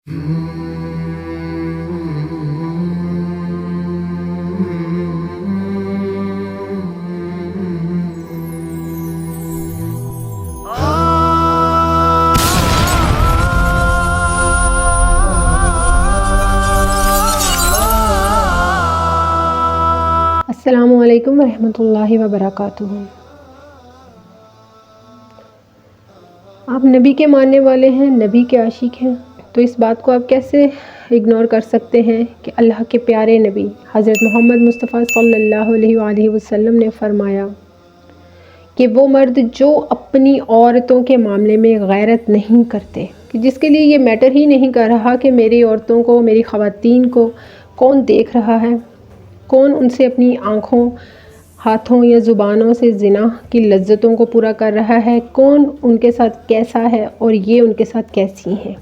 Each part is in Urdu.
السلام علیکم ورحمۃ اللہ وبرکاتہ۔ آپ نبی کے ماننے والے ہیں، نبی کے عاشق ہیں، تو اس بات کو آپ کیسے اگنور کر سکتے ہیں کہ اللہ کے پیارے نبی حضرت محمد مصطفیٰ صلی اللہ علیہ وآلہ وسلم نے فرمایا کہ وہ مرد جو اپنی عورتوں کے معاملے میں غیرت نہیں کرتے، کہ جس کے لیے یہ میٹر ہی نہیں کر رہا کہ میری عورتوں کو، میری خواتین کو کون دیکھ رہا ہے، کون ان سے اپنی آنکھوں، ہاتھوں یا زبانوں سے زنا کی لذتوں کو پورا کر رہا ہے، کون ان کے ساتھ کیسا ہے اور یہ ان کے ساتھ کیسی ہیں۔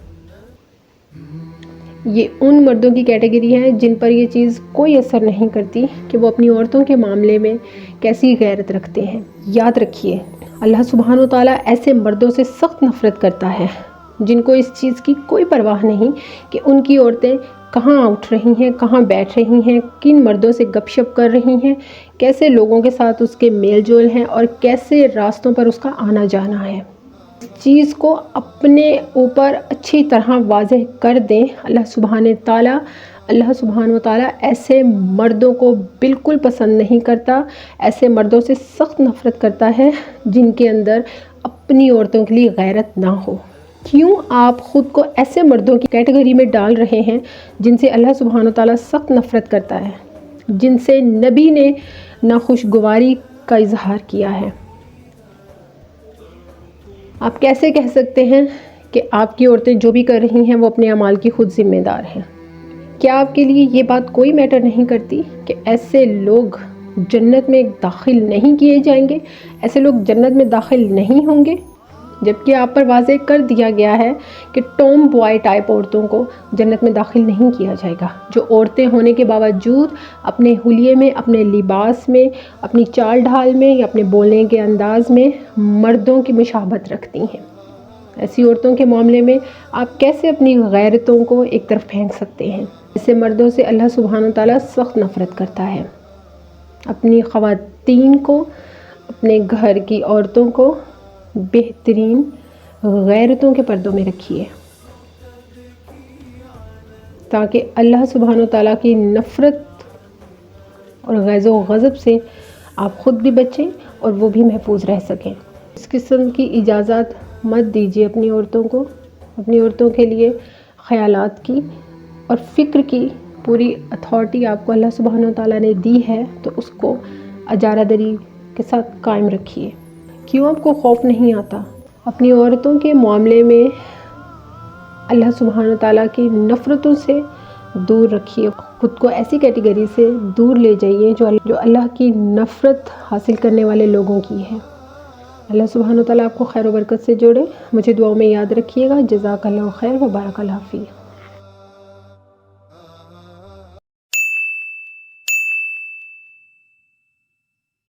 یہ ان مردوں کی کیٹیگری ہے جن پر یہ چیز کوئی اثر نہیں کرتی کہ وہ اپنی عورتوں کے معاملے میں کیسی غیرت رکھتے ہیں۔ یاد رکھیے، اللہ سبحانہ وتعالیٰ ایسے مردوں سے سخت نفرت کرتا ہے جن کو اس چیز کی کوئی پرواہ نہیں کہ ان کی عورتیں کہاں اٹھ رہی ہیں، کہاں بیٹھ رہی ہیں، کن مردوں سے گپ شپ کر رہی ہیں، کیسے لوگوں کے ساتھ اس کے میل جول ہیں اور کیسے راستوں پر اس کا آنا جانا ہے۔ اس چیز کو اپنے اوپر اچھی طرح واضح کر دیں۔ اللہ سبحانہ وتعالیٰ ایسے مردوں کو بالکل پسند نہیں کرتا، ایسے مردوں سے سخت نفرت کرتا ہے جن کے اندر اپنی عورتوں کے لیے غیرت نہ ہو۔ کیوں آپ خود کو ایسے مردوں کی کیٹیگری میں ڈال رہے ہیں جن سے اللہ سبحانہ وتعالیٰ سخت نفرت کرتا ہے، جن سے نبی نے ناخوشگواری کا اظہار کیا ہے؟ آپ کیسے کہہ سکتے ہیں کہ آپ کی عورتیں جو بھی کر رہی ہیں وہ اپنے اعمال کی خود ذمہ دار ہیں؟ کیا آپ کے لیے یہ بات کوئی میٹر نہیں کرتی کہ ایسے لوگ جنت میں داخل نہیں کیے جائیں گے، ایسے لوگ جنت میں داخل نہیں ہوں گے؟ جبکہ آپ پر واضح کر دیا گیا ہے کہ ٹوم بوائے ٹائپ عورتوں کو جنت میں داخل نہیں کیا جائے گا، جو عورتیں ہونے کے باوجود اپنے حلیے میں، اپنے لباس میں، اپنی چال ڈھال میں یا اپنے بولنے کے انداز میں مردوں کی مشابہت رکھتی ہیں۔ ایسی عورتوں کے معاملے میں آپ کیسے اپنی غیرتوں کو ایک طرف پھینک سکتے ہیں؟ ایسے مردوں سے اللہ سبحانہ وتعالیٰ سخت نفرت کرتا ہے۔ اپنی خواتین کو، اپنے گھر کی عورتوں کو بہترین غیرتوں کے پردوں میں رکھیے تاکہ اللہ سبحانہ وتعالیٰ کی نفرت اور غیظ و غضب سے آپ خود بھی بچیں اور وہ بھی محفوظ رہ سکیں۔ اس قسم کی اجازت مت دیجیے اپنی عورتوں کو۔ اپنی عورتوں کے لیے خیالات کی اور فکر کی پوری اتھارٹی آپ کو اللہ سبحانہ وتعالیٰ نے دی ہے، تو اس کو اجارہ داری کے ساتھ قائم رکھیے۔ کیوں آپ کو خوف نہیں آتا؟ اپنی عورتوں کے معاملے میں اللہ سبحانہ وتعالیٰ کی نفرتوں سے دور رکھیے، خود کو ایسی کیٹیگری سے دور لے جائیے جو اللہ کی نفرت حاصل کرنے والے لوگوں کی ہے۔ اللہ سبحانہ وتعالیٰ آپ کو خیر و برکت سے جوڑے۔ مجھے دعاؤں میں یاد رکھیے گا۔ جزاک اللہ خیر و بارک اللہ فیک۔